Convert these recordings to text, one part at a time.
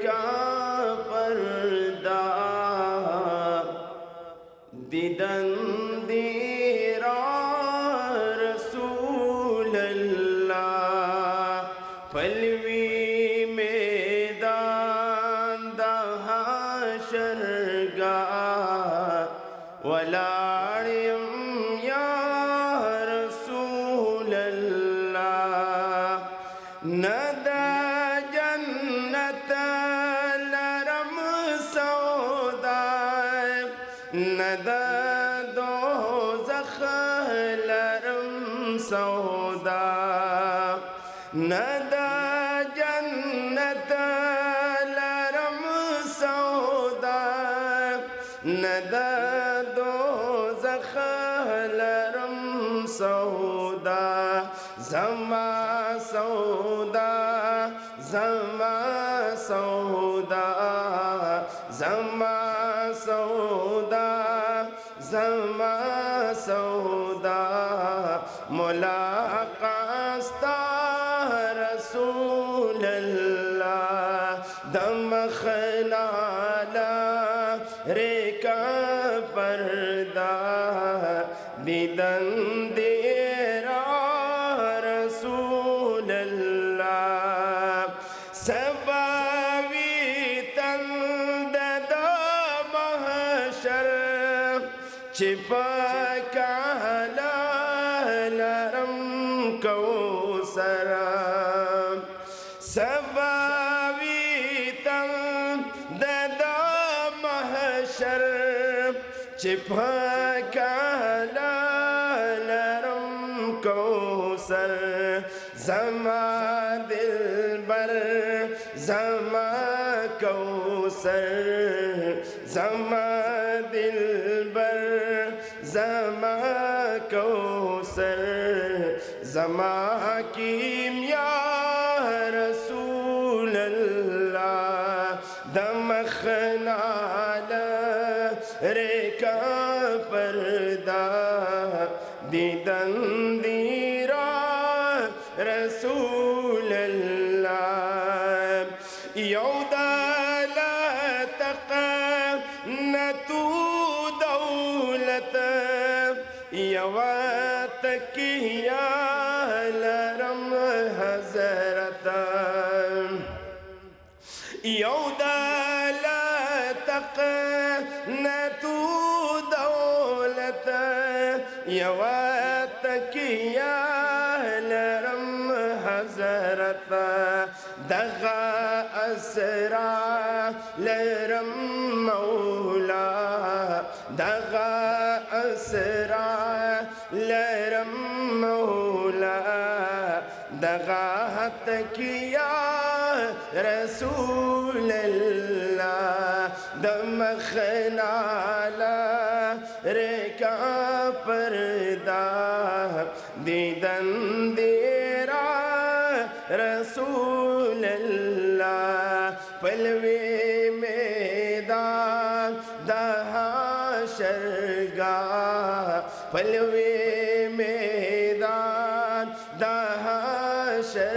का पर्दा दिदन दीरा रसूल अल्लाह पलवी मैदान दहाशरगा वलाड़ियम या रसूल अल्लाह नदा जन्नत लरम सौदाए नदा दोज़ख लरम सौदा नदा जन्नत लरम सौदा नदा दोज़ख लरम सौदा ज़मा सौदा ज़मा सौदा ज़मा सौदा ज़मा सौदा मुलाक़ास्ता रसूल अल्लाह दम खलाला रेका पर्दा दिदन देरा रसूल अल्लाह सबावी तंदद महशर छिपा काला लरम कौसर सबावी तंदद महशर छिपा काला लरम कौसर ज़मा दिलबर ज़मा कौसर ज़मा दिलबर ज़मा कौसर ज़मा कीमिया रसूल अल्लाह दम खनाला रेका पर्दा दिदन दीरा रसूल अल्लाह यौदाला तक न तू दौलत यवात किया लरम हज़रत यौदाला तक न तू दौलत यवात किया लरम हज़रत दगा असरा लरम मौला दगा असरा लरम मौला दगात किया रसूल अल्लाह दम खनाला रेका पर्दा दिदन देरा रसूल अल्लाह पलवे मैदान दहाशरगा पलवे मैदान दहाशरगा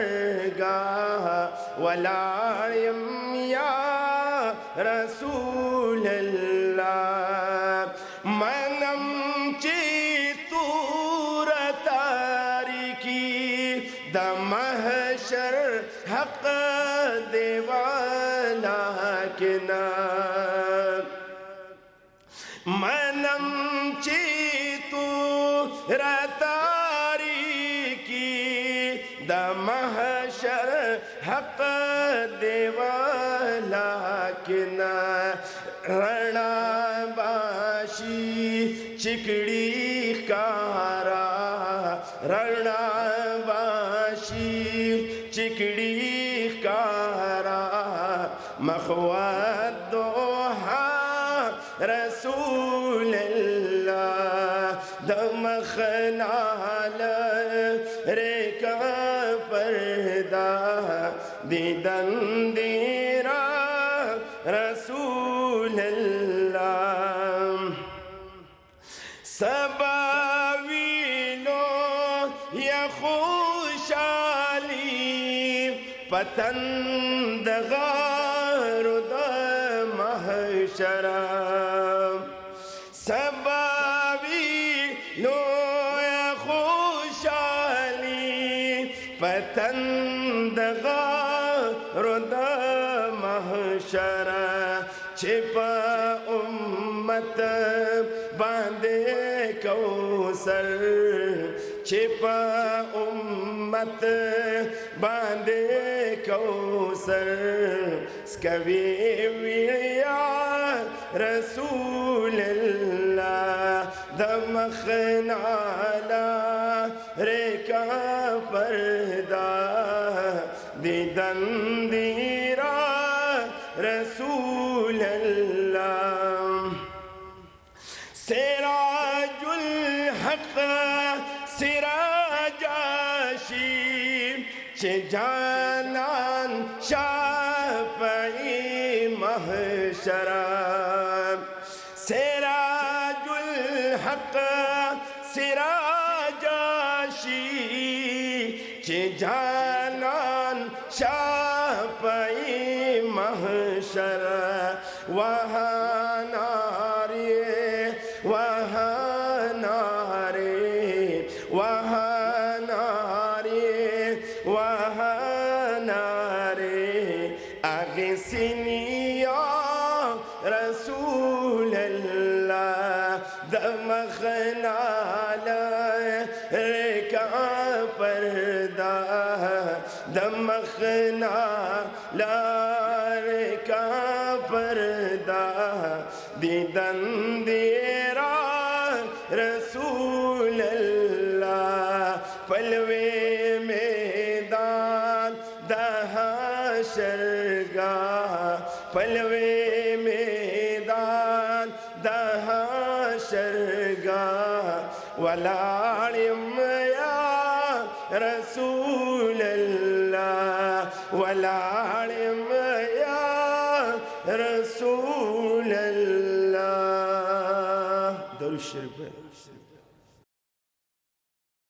वलाड़ियम या रसूल अल्लाह मनम चितूर तारिकी दमहशर हक देवाला के नाम मनम चितूर तारिकी दमहशर हक देवाला के नाम रणाबाशी चिकड़ी कारा रणाबाशी चिकड़ी कारा मखवाद दोहा रसूल अल्लाह दम खनाला रेका पर्दा दिदन दीरा रसूल अल्लाह सबावी लो या खुशा پتند غارد محشرا سبابی نوی خوشالی پتند غارد محشرا چھپا امت باندے کوثر چھپا امت باندے کوثر سکوی ویا رسول اللہ دمخنالا ریکا پردہ دیدن دیرا رسول اللہ سراج الحق سراج آشی چھ جانان شافعی محشرا سراج الحق سراج آشی چھ جانان شافعی محشرا وہاں ناری وہاں ناری وہاں ناری وہاں ناری اغسنی یا رسول اللہ دمخنا لرکا پردہ دمخنا لرکا پردہ دیدن دیرا رسول اللہ پلوے میدان دہا شرگاہ پلوے میدان دہا شرگاہ ولارم یا رسول اللہ ولارم یا رسول اللہ درود شریف